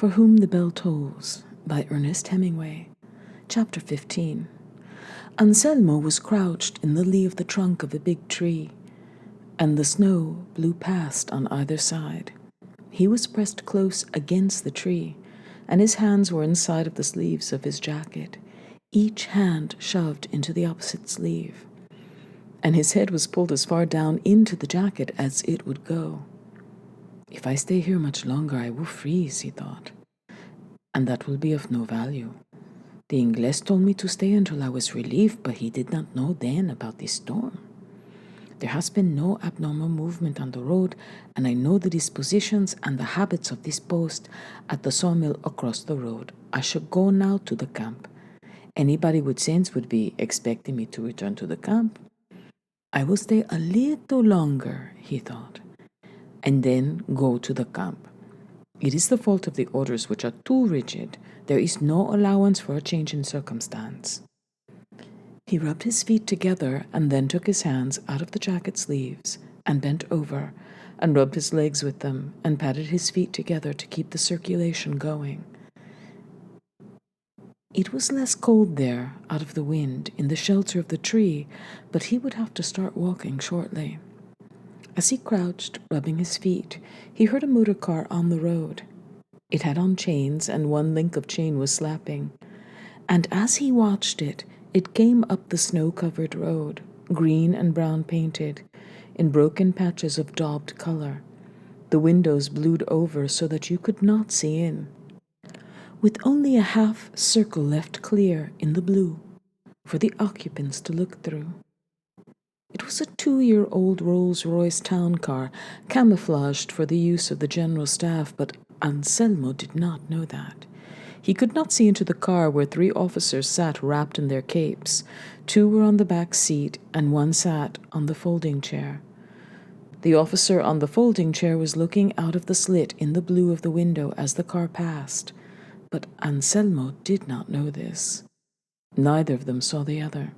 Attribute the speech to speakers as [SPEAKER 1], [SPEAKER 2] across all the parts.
[SPEAKER 1] For Whom the Bell Tolls by Ernest Hemingway. Chapter 15. Anselmo was crouched in the lee of the trunk of a big tree, and the snow blew past on either side. He was pressed close against the tree, and his hands were inside of the sleeves of his jacket, each hand shoved into the opposite sleeve, and his head was pulled as far down into the jacket as it would go. If I stay here much longer, I will freeze, he thought, and that will be of no value. The Inglés told me to stay until I was relieved, but he did not know then about this storm. There has been no abnormal movement on the road, and I know the dispositions and the habits of this post at the sawmill across the road. I should go now to the camp. Anybody with sense would be expecting me to return to the camp. I will stay a little longer, he thought, and then go to the camp. It is the fault of the orders, which are too rigid. There is no allowance for a change in circumstance. He rubbed his feet together and then took his hands out of the jacket sleeves and bent over and rubbed his legs with them and patted his feet together to keep the circulation going. It was less cold there, out of the wind, in the shelter of the tree, but he would have to start walking shortly. As he crouched, rubbing his feet, he heard a motor car on the road. It had on chains, and one link of chain was slapping. And as he watched it, it came up the snow-covered road, green and brown painted, in broken patches of daubed color. The windows blued over so that you could not see in, with only a half circle left clear in the blue for the occupants to look through. It was a 2-year-old Rolls-Royce town car, camouflaged for the use of the general staff, but Anselmo did not know that. He could not see into the car, where 3 officers sat wrapped in their capes. 2 were on the back seat, and 1 sat on the folding chair. The officer on the folding chair was looking out of the slit in the blue of the window as the car passed, but Anselmo did not know this. Neither of them saw the other.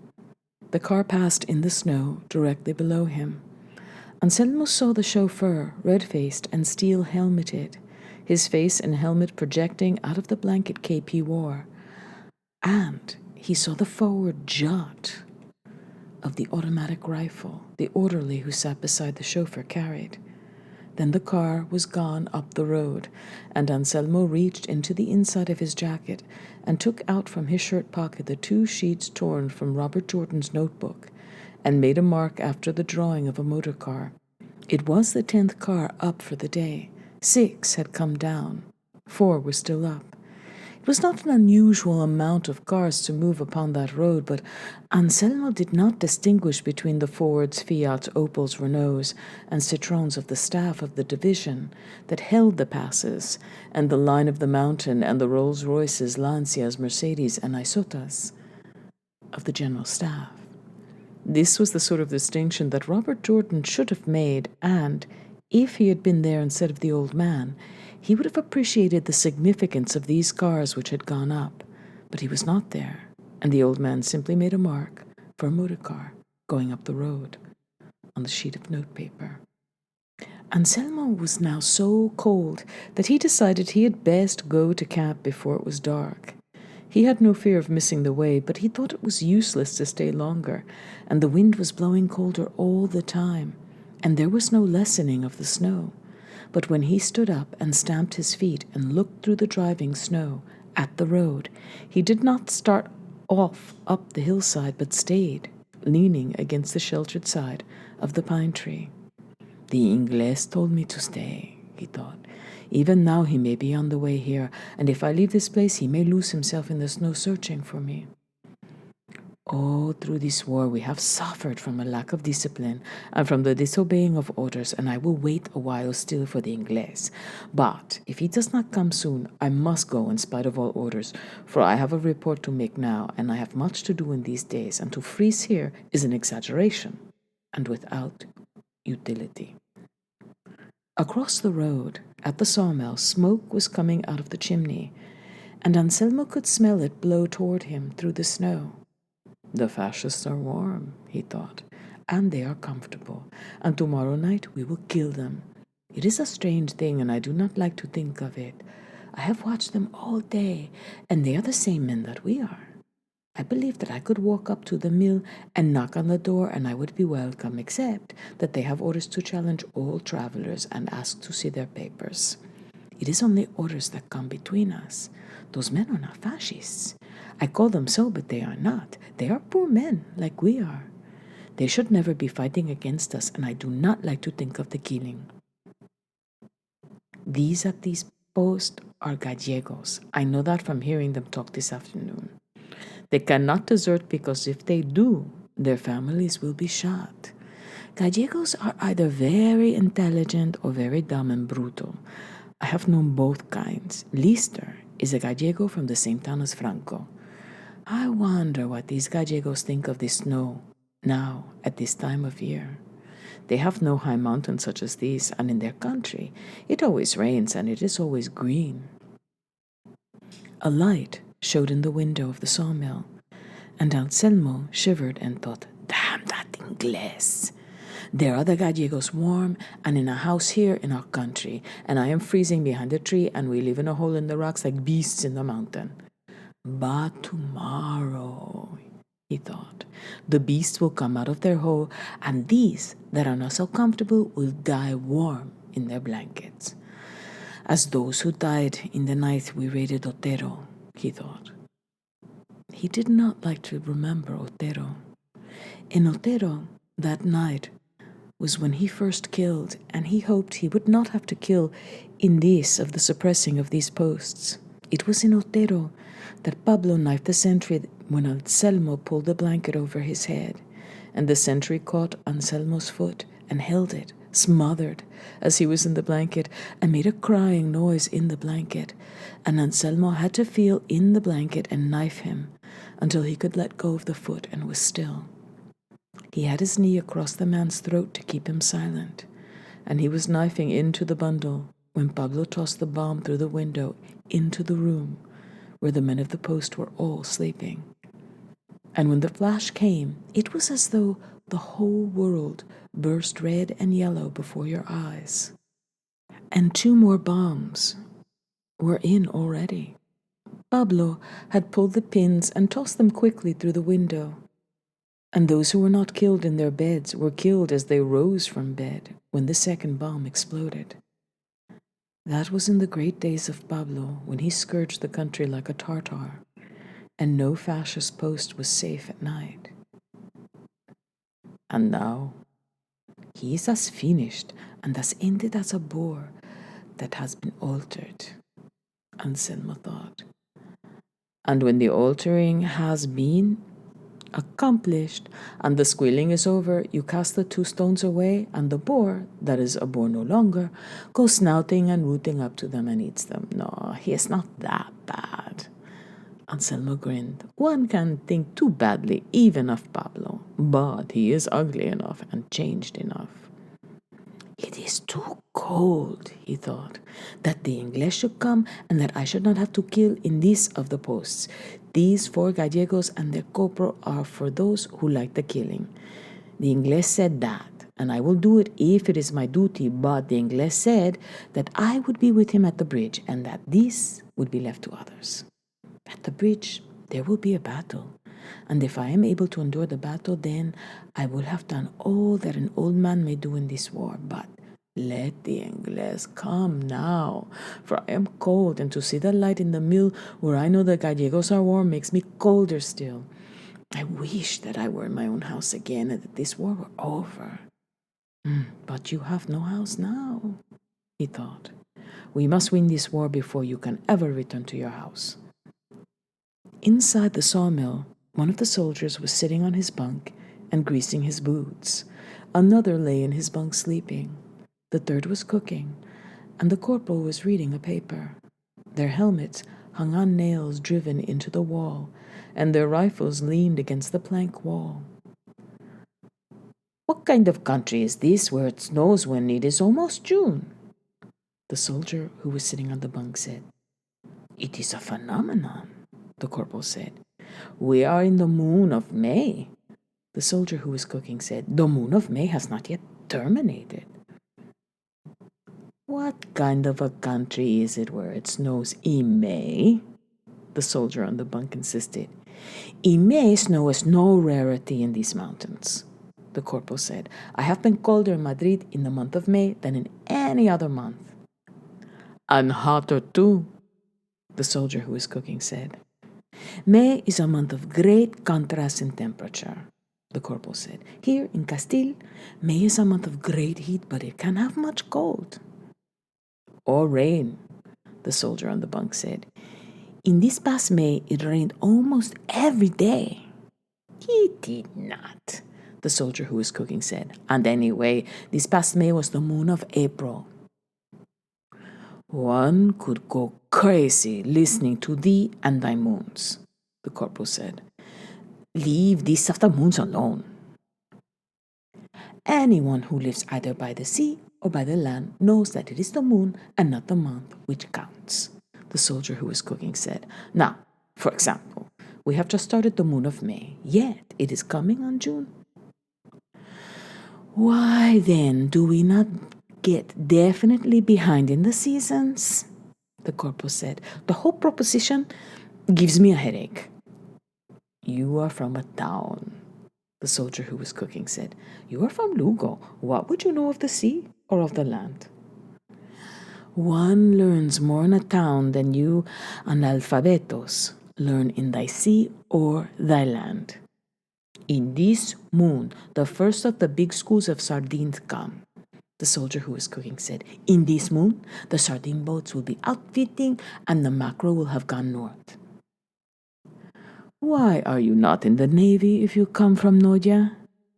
[SPEAKER 1] The car passed in the snow directly below him. Anselmo saw the chauffeur, red-faced and steel-helmeted, his face and helmet projecting out of the blanket cape he wore. And he saw the forward jut of the automatic rifle the orderly who sat beside the chauffeur carried. Then the car was gone up the road, and Anselmo reached into the inside of his jacket and took out from his shirt pocket the 2 sheets torn from Robert Jordan's notebook, and made a mark after the drawing of a motor car. It was the 10th car up for the day. 6 had come down. 4 were still up. It was not an unusual amount of cars to move upon that road, but Anselmo did not distinguish between the Fords, Fiats, Opels, Renaults, and Citroëns of the staff of the division that held the passes, and the line of the mountain, and the Rolls-Royces, Lancias, Mercedes, and Isotas of the general staff. This was the sort of distinction that Robert Jordan should have made, and, if he had been there instead of the old man, he would have appreciated the significance of these cars which had gone up. But he was not there, and the old man simply made a mark for a motor car going up the road on the sheet of notepaper. Anselmo was now so cold that he decided he had best go to camp before it was dark. He had no fear of missing the way, but he thought it was useless to stay longer, and the wind was blowing colder all the time, and there was no lessening of the snow. But when he stood up and stamped his feet and looked through the driving snow at the road, he did not start off up the hillside, but stayed, leaning against the sheltered side of the pine tree. The Inglés told me to stay, he thought. Even now he may be on the way here, and if I leave this place he may lose himself in the snow searching for me. Oh, through this war we have suffered from a lack of discipline and from the disobeying of orders, and I will wait a while still for the Inglés. But if he does not come soon, I must go in spite of all orders, for I have a report to make now, and I have much to do in these days, and to freeze here is an exaggeration, and without utility. Across the road, at the sawmill, smoke was coming out of the chimney, and Anselmo could smell it blow toward him through the snow. The fascists are warm, he thought, and they are comfortable, and tomorrow night we will kill them. It is a strange thing, and I do not like to think of it. I have watched them all day, and they are the same men that we are. I believe that I could walk up to the mill and knock on the door and I would be welcome, except that they have orders to challenge all travelers and ask to see their papers. It is only orders that come between us. Those men are not fascists. I call them so, but they are not. They are poor men, like we are. They should never be fighting against us, and I do not like to think of the killing. These at these posts are Gallegos. I know that from hearing them talk this afternoon. They cannot desert because if they do, their families will be shot. Gallegos are either very intelligent or very dumb and brutal. I have known both kinds. Lister is a Gallego from the same town as Franco. I wonder what these Gallegos think of the snow now at this time of year. They have no high mountains such as these, and in their country it always rains and it is always green. A light showed in the window of the sawmill, and Anselmo shivered and thought, damn that Ingles! There are the Gallegos warm and in a house here in our country, and I am freezing behind a tree and we live in a hole in the rocks like beasts in the mountain. But tomorrow, he thought, the beasts will come out of their hole, and these that are not so comfortable will die warm in their blankets. As those who died in the night we raided Otero, he thought. He did not like to remember Otero. In Otero, that night was when he first killed, and he hoped he would not have to kill in this of the suppressing of these posts. It was in Otero that Pablo knifed the sentry when Anselmo pulled the blanket over his head, and the sentry caught Anselmo's foot and held it, smothered, as he was in the blanket, and made a crying noise in the blanket, and Anselmo had to feel in the blanket and knife him until he could let go of the foot and was still. He had his knee across the man's throat to keep him silent, and he was knifing into the bundle when Pablo tossed the bomb through the window into the room where the men of the post were all sleeping. And when the flash came, it was as though the whole world burst red and yellow before your eyes. And 2 more bombs were in already. Pablo had pulled the pins and tossed them quickly through the window. And those who were not killed in their beds were killed as they rose from bed when the second bomb exploded. That was in the great days of Pablo, when he scourged the country like a Tartar, and no fascist post was safe at night. And now, he is as finished and as ended as a boar that has been altered, Anselmo thought. And when the altering has been accomplished and the squealing is over, you cast the 2 stones away, and the boar, that is a boar no longer, goes snouting and rooting up to them and eats them. No, he is not that bad. Anselmo grinned. One can think too badly even of Pablo, but he is ugly enough and changed enough. It is too cold, he thought, that the English should come and that I should not have to kill in this of the posts. These 4 Gallegos and their corporal are for those who like the killing. The English said that, and I will do it if it is my duty, but the English said that I would be with him at the bridge and that this would be left to others. At the bridge, there will be a battle, and if I am able to endure the battle, then I will have done all that an old man may do in this war. But let the English come now, for I am cold, and to see the light in the mill where I know the Gallegos are warm makes me colder still. I wish that I were in my own house again and that this war were over. But you have no house now, he thought. We must win this war before you can ever return to your house. Inside the sawmill, one of the soldiers was sitting on his bunk and greasing his boots. Another lay in his bunk sleeping. The third was cooking, and the corporal was reading a paper. Their helmets hung on nails driven into the wall, and their rifles leaned against the plank wall. What kind of country is this where it snows when it is almost June? The soldier who was sitting on the bunk said. It is a phenomenon, the corporal said. We are in the moon of May. The soldier who was cooking said, the moon of May has not yet terminated. What kind of a country is it where it snows in May? The soldier on the bunk insisted. In May, snow is no rarity in these mountains, the corporal said. I have been colder in Madrid in the month of May than in any other month. And hotter too, the soldier who was cooking said. May is a month of great contrast in temperature, the corporal said. Here in Castile, May is a month of great heat, but it can have much cold. Or rain, the soldier on the bunk said. In this past May, it rained almost every day. It did not, the soldier who was cooking said. And anyway, this past May was the moon of April. One could go crazy listening to thee and thy moons, the corporal said. Leave these after moons alone. Anyone who lives either by the sea or by the land knows that it is the moon and not the month which counts, the soldier who was cooking said. Now, for example, we have just started the moon of May, yet it is coming on June. Why then do we not get definitely behind in the seasons? The corporal said. The whole proposition gives me a headache. You are from a town, the soldier who was cooking said. You are from Lugo. What would you know of the sea or of the land? One learns more in a town than you analphabetos learn in thy sea or thy land. In this moon, the first of the big schools of sardines come, the soldier who was cooking said. In this moon, the sardine boats will be outfitting and the mackerel will have gone north. Why are you not in the navy if you come from Noya?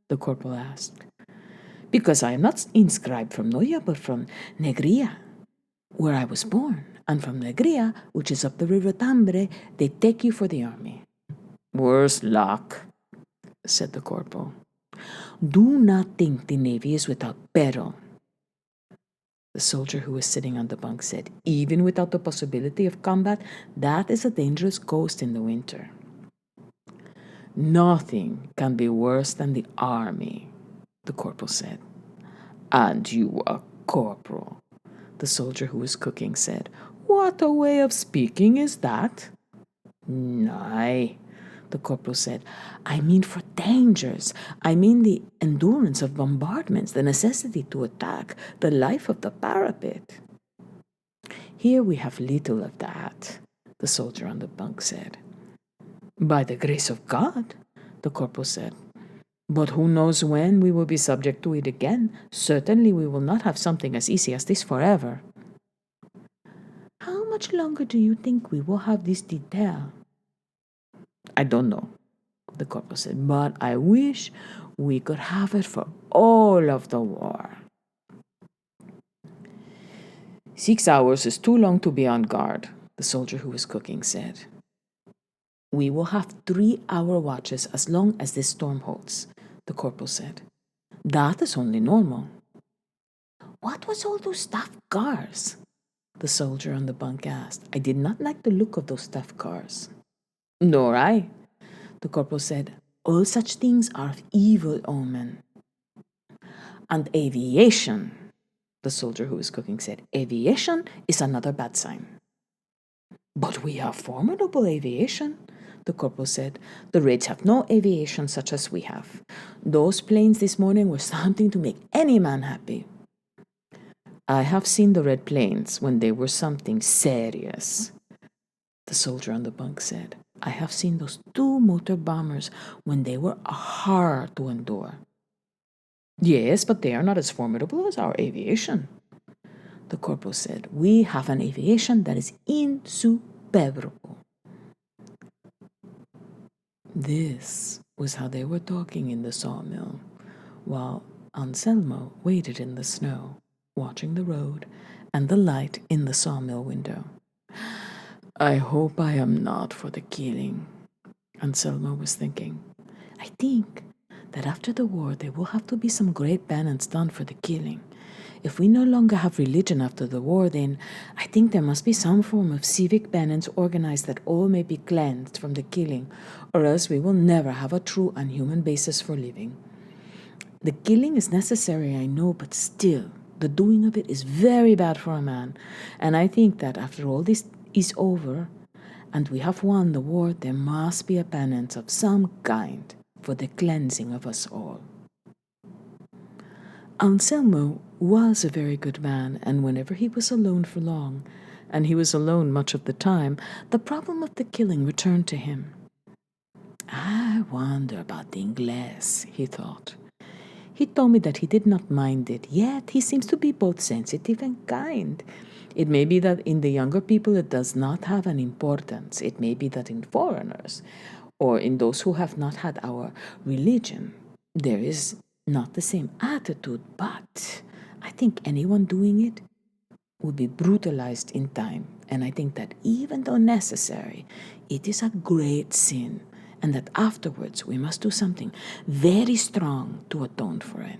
[SPEAKER 1] The corporal asked. Because I am not inscribed from Noya, but from Negria, where I was born. And from Negria, which is up the river Tambre, they take you for the army. Worse luck, said the corporal. Do not think the navy is without peril. The soldier who was sitting on the bunk said, even without the possibility of combat, that is a dangerous coast in the winter. Nothing can be worse than the army, the corporal said. And you a corporal, the soldier who was cooking said. What a way of speaking is that? Nay, the corporal said. I mean for dangers. I mean the endurance of bombardments, the necessity to attack, the life of the parapet. Here we have little of that, the soldier on the bunk said. By the grace of God, the corporal said. But who knows when we will be subject to it again? Certainly we will not have something as easy as this forever. How much longer do you think we will have this detail? I don't know, the corporal said, but I wish we could have it for all of the war. 6 hours is too long to be on guard, the soldier who was cooking said. We will have 3-hour watches as long as this storm holds, the corporal said. That is only normal. What was all those stuffed cars? The soldier on the bunk asked. I did not like the look of those stuffed cars. Nor I, the corporal said. All such things are of evil omen. And aviation, the soldier who was cooking said. Aviation is another bad sign. But we have formidable aviation, the corporal said. The Reds have no aviation such as we have. Those planes this morning were something to make any man happy. I have seen the red planes when they were something serious, the soldier on the bunk said. I have seen those 2 motor bombers when they were a horror to endure. Yes, but they are not as formidable as our aviation, the corporal said. We have an aviation that is insuperable. This was how they were talking in the sawmill, while Anselmo waited in the snow, watching the road and the light in the sawmill window. I hope I am not for the killing, Anselmo was thinking. I think that after the war there will have to be some great penance done for the killing. If we no longer have religion after the war, then I think there must be some form of civic penance organized that all may be cleansed from the killing, or else we will never have a true and human basis for living. The killing is necessary, I know, but still, The doing of it is very bad for a man. And I think that after all this is over and we have won the war, there must be a penance of some kind for the cleansing of us all. Anselmo was a very good man, and whenever he was alone for long, and he was alone much of the time, the problem of the killing returned to him. I wonder about the Inglés, he thought. He told me that he did not mind it, yet he seems to be both sensitive and kind. It may be that in the younger people it does not have an importance. It may be that in foreigners, or in those who have not had our religion, there is not the same attitude, but I think anyone doing it will be brutalized in time. And I think that even though necessary, it is a great sin, and that afterwards we must do something very strong to atone for it.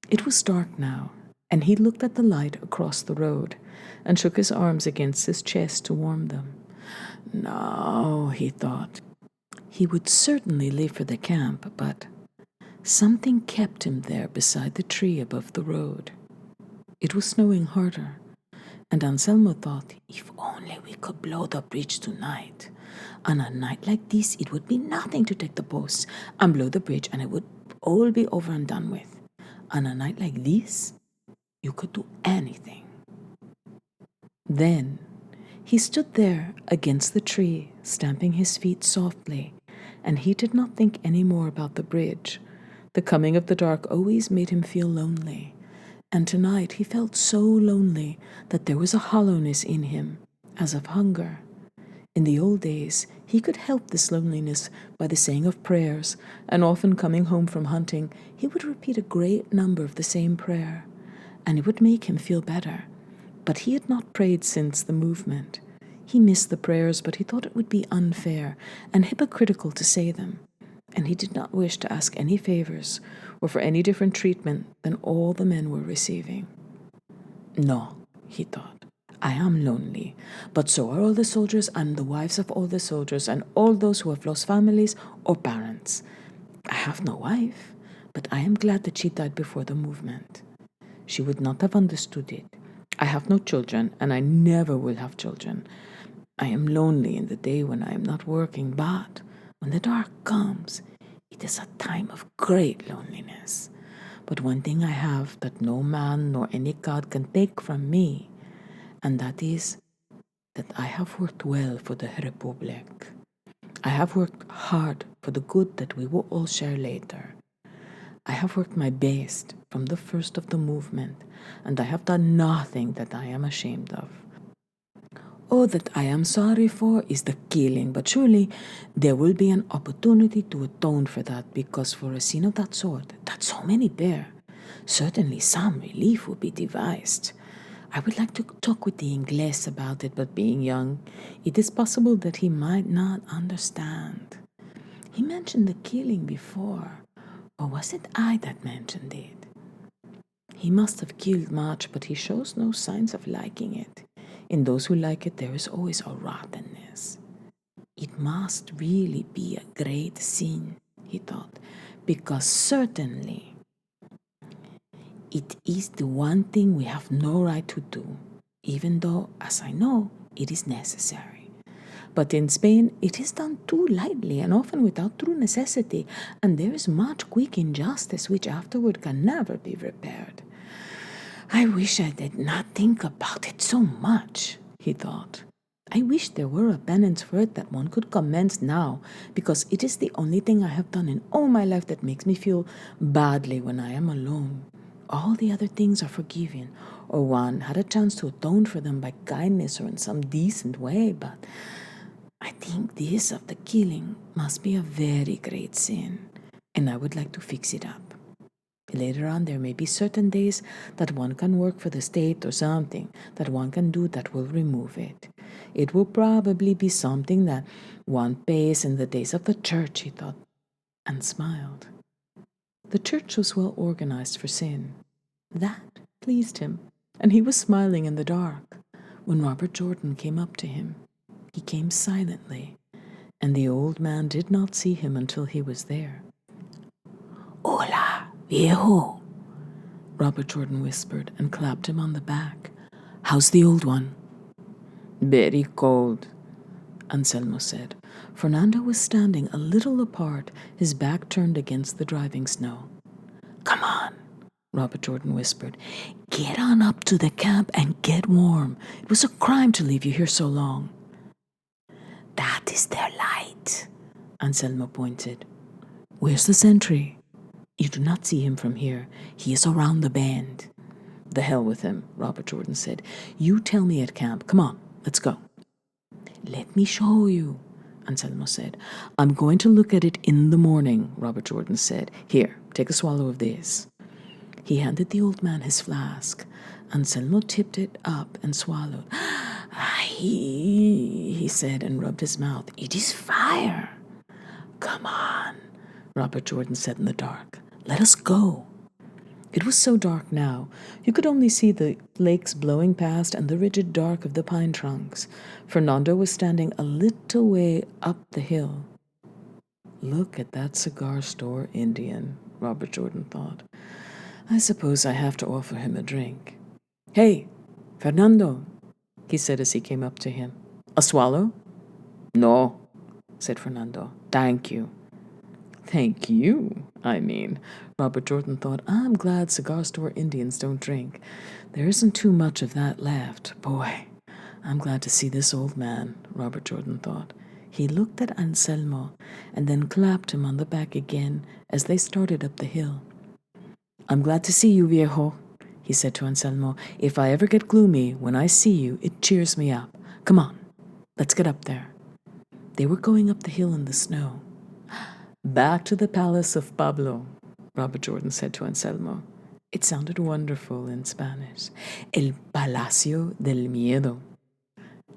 [SPEAKER 1] It was dark now, and he looked at the light across the road and shook his arms against his chest to warm them. No, he thought. He would certainly leave for the camp, but something kept him there beside the tree above the road. It was snowing harder, and Anselmo thought, if only we could blow the bridge tonight. On a night like this, it would be nothing to take the posts and blow the bridge, and it would all be over and done with. On a night like this, you could do anything. Then he stood there against the tree, stamping his feet softly, and he did not think any more about the bridge. The coming of the dark always made him feel lonely, and tonight he felt so lonely that there was a hollowness in him, as of hunger. In the old days, he could help this loneliness by the saying of prayers, and often coming home from hunting, he would repeat a great number of the same prayer, and it would make him feel better. But he had not prayed since the movement. He missed the prayers, but he thought it would be unfair and hypocritical to say them, and he did not wish to ask any favors or for any different treatment than all the men were receiving. No, he thought, I am lonely, but so are all the soldiers and the wives of all the soldiers and all those who have lost families or parents. I have no wife, but I am glad that she died before the movement. She would not have understood it. I have no children, and I never will have children. I am lonely in the day when I am not working, but when the dark comes, it is a time of great loneliness. But one thing I have that no man nor any god can take from me, and that is that I have worked well for the Republic. I have worked hard for the good that we will all share later. I have worked my best from the first of the movement, and I have done nothing that I am ashamed of. All that I am sorry for is the killing, but surely there will be an opportunity to atone for that, because for a sin of that sort, that so many bear, certainly some relief will be devised. I would like to talk with the Inglés about it, but being young, it is possible that he might not understand. He mentioned the killing before, or was it I that mentioned it? He must have killed much, but he shows no signs of liking it. In those who like it, there is always a rottenness. It must really be a great sin, he thought, because certainly it is the one thing we have no right to do, even though, as I know, it is necessary. But in Spain, it is done too lightly and often without true necessity, and there is much quick injustice which afterward can never be repaired. I wish I did not think about it so much, he thought. I wish there were a penance for it that one could commence now, because it is the only thing I have done in all my life that makes me feel badly when I am alone. All the other things are forgiven, or one had a chance to atone for them by kindness or in some decent way, but I think this of the killing must be a very great sin, and I would like to fix it up. Later on, there may be certain days that one can work for the state or something that one can do that will remove it. It will probably be something that one pays in the days of the church, he thought, and smiled. The church was well organized for sin. That pleased him, and he was smiling in the dark when Robert Jordan came up to him. He came silently, and the old man did not see him until he was there. Hola, viejo, Robert Jordan whispered and clapped him on the back. "How's the old one?" "Very cold," Anselmo said. Fernando was standing a little apart, his back turned against the driving snow. "Come on," Robert Jordan whispered. "Get on up to the camp and get warm. It was a crime to leave you here so long." "That is their light," Anselmo pointed. "Where's the sentry?" "You do not see him from here. He is around the bend." "The hell with him," Robert Jordan said. "You tell me at camp. Come on, let's go." "Let me show you," Anselmo said. "I'm going to look at it in the morning," Robert Jordan said. "Here, take a swallow of this." He handed the old man his flask. Anselmo tipped it up and swallowed. He said and rubbed his mouth. "It is fire." "Come on," Robert Jordan said in the dark. "Let us go." It was so dark now, you could only see the lakes blowing past and the rigid dark of the pine trunks. Fernando was standing a little way up the hill. "Look at that cigar store Indian," Robert Jordan thought. "I suppose I have to offer him a drink." "Hey, Fernando," he said as he came up to him. "A swallow?" "No," said Fernando. "Thank you." "Thank you, I mean." Robert Jordan thought, "I'm glad cigar store Indians don't drink. There isn't too much of that left. Boy, I'm glad to see this old man," Robert Jordan thought. He looked at Anselmo and then clapped him on the back again as they started up the hill. "I'm glad to see you, viejo," he said to Anselmo. "If I ever get gloomy, when I see you, it cheers me up. Come on, let's get up there." They were going up the hill in the snow. "Back to the palace of Pablo," Robert Jordan said to Anselmo. It sounded wonderful in Spanish. "El Palacio del Miedo,"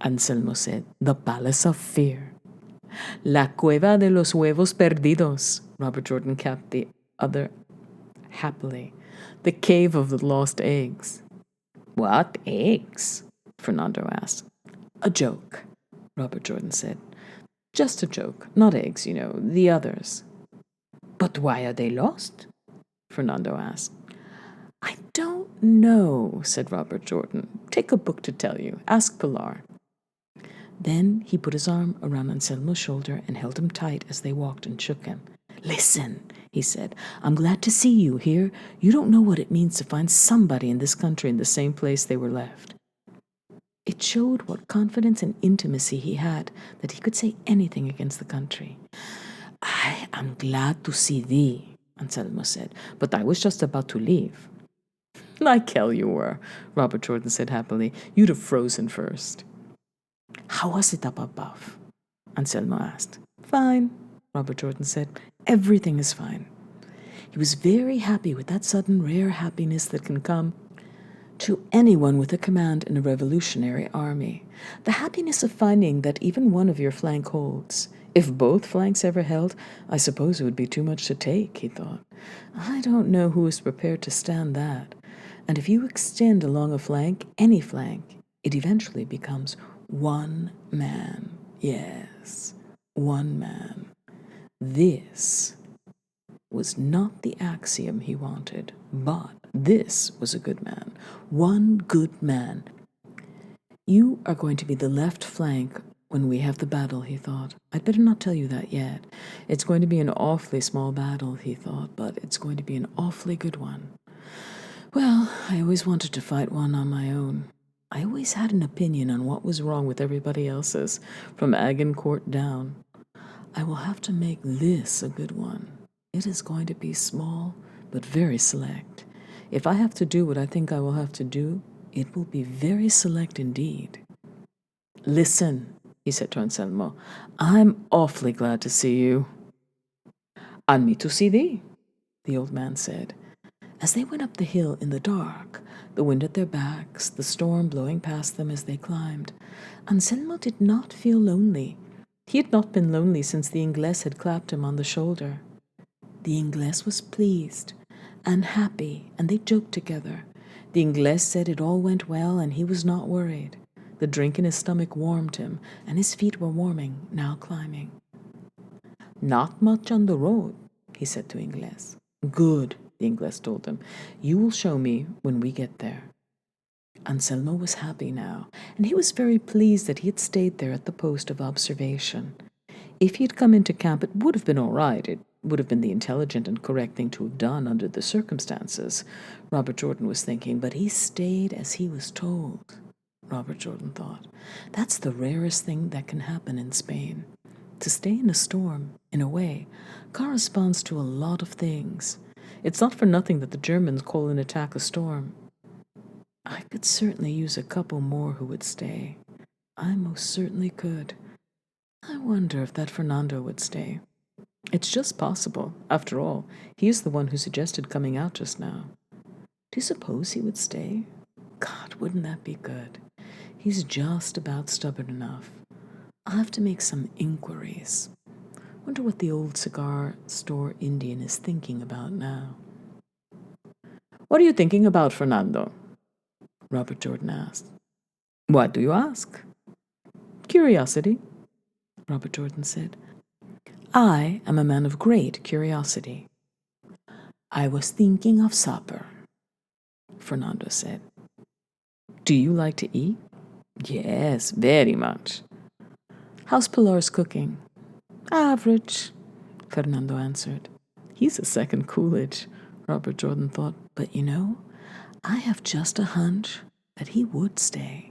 [SPEAKER 1] Anselmo said. "The Palace of Fear." "La Cueva de los Huevos Perdidos," Robert Jordan capped the other happily. "The Cave of the Lost Eggs." "What eggs?" Fernando asked. "A joke," Robert Jordan said. "Just a joke. Not eggs, you know. The others." "But why are they lost?" Fernando asked. "I don't know," said Robert Jordan. "Take a book to tell you. Ask Pilar." Then he put his arm around Anselmo's shoulder and held him tight as they walked and shook him. "Listen," he said. "I'm glad to see you here. You don't know what it means to find somebody in this country in the same place they were left." It showed what confidence and intimacy he had, that he could say anything against the country. "I am glad to see thee," Anselmo said, "but I was just about to leave." "Like hell you were," Robert Jordan said happily. "You'd have frozen first." "How was it up above?" Anselmo asked. "Fine," Robert Jordan said. "Everything is fine." He was very happy with that sudden rare happiness that can come to anyone with a command in a revolutionary army. The happiness of finding that even one of your flank holds. If both flanks ever held, I suppose it would be too much to take, he thought. I don't know who is prepared to stand that. And if you extend along a flank, any flank, it eventually becomes one man. Yes, one man. This was not the axiom he wanted, but this was a good man. One good man. You are going to be the left flank when we have the battle, he thought. I'd better not tell you that yet. It's going to be an awfully small battle, he thought, but it's going to be an awfully good one. Well, I always wanted to fight one on my own. I always had an opinion on what was wrong with everybody else's, from Agincourt down. I will have to make this a good one. It is going to be small, but very select. If I have to do what I think I will have to do, it will be very select indeed. "Listen," he said to Anselmo, "I'm awfully glad to see you." "And me to see thee," the old man said. As they went up the hill in the dark, the wind at their backs, the storm blowing past them as they climbed, Anselmo did not feel lonely. He had not been lonely since the Inglés had clapped him on the shoulder. The Inglés was pleased and happy, and they joked together. The Inglés said it all went well, and he was not worried. The drink in his stomach warmed him, and his feet were warming, now climbing. "Not much on the road," he said to Inglés. "Good," the Inglés told him. You will show me when we get there. Anselmo was happy now, and he was very pleased that he had stayed there at the post of observation. If he had come into camp, it would have been all right. It would have been the intelligent and correct thing to have done under the circumstances, Robert Jordan was thinking, but he stayed as he was told, Robert Jordan thought. That's the rarest thing that can happen in Spain. To stay in a storm, in a way, corresponds to a lot of things. It's not for nothing that the Germans call an attack a storm. I could certainly use a couple more who would stay. I most certainly could. I wonder if that Fernando would stay. It's just possible. After all, he is the one who suggested coming out just now. Do you suppose he would stay? God, wouldn't that be good? He's just about stubborn enough. I'll have to make some inquiries. Wonder what the old cigar store Indian is thinking about now. What are you thinking about, Fernando? Robert Jordan asked. What do you ask? Curiosity, Robert Jordan said. I am a man of great curiosity. I was thinking of supper, Fernando said. Do you like to eat? Yes, very much. How's Pilar's cooking? Average, Fernando answered. He's a second Coolidge, Robert Jordan thought. But you know, I have just a hunch that he would stay.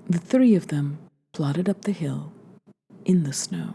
[SPEAKER 1] The three of them plodded up the hill in the snow.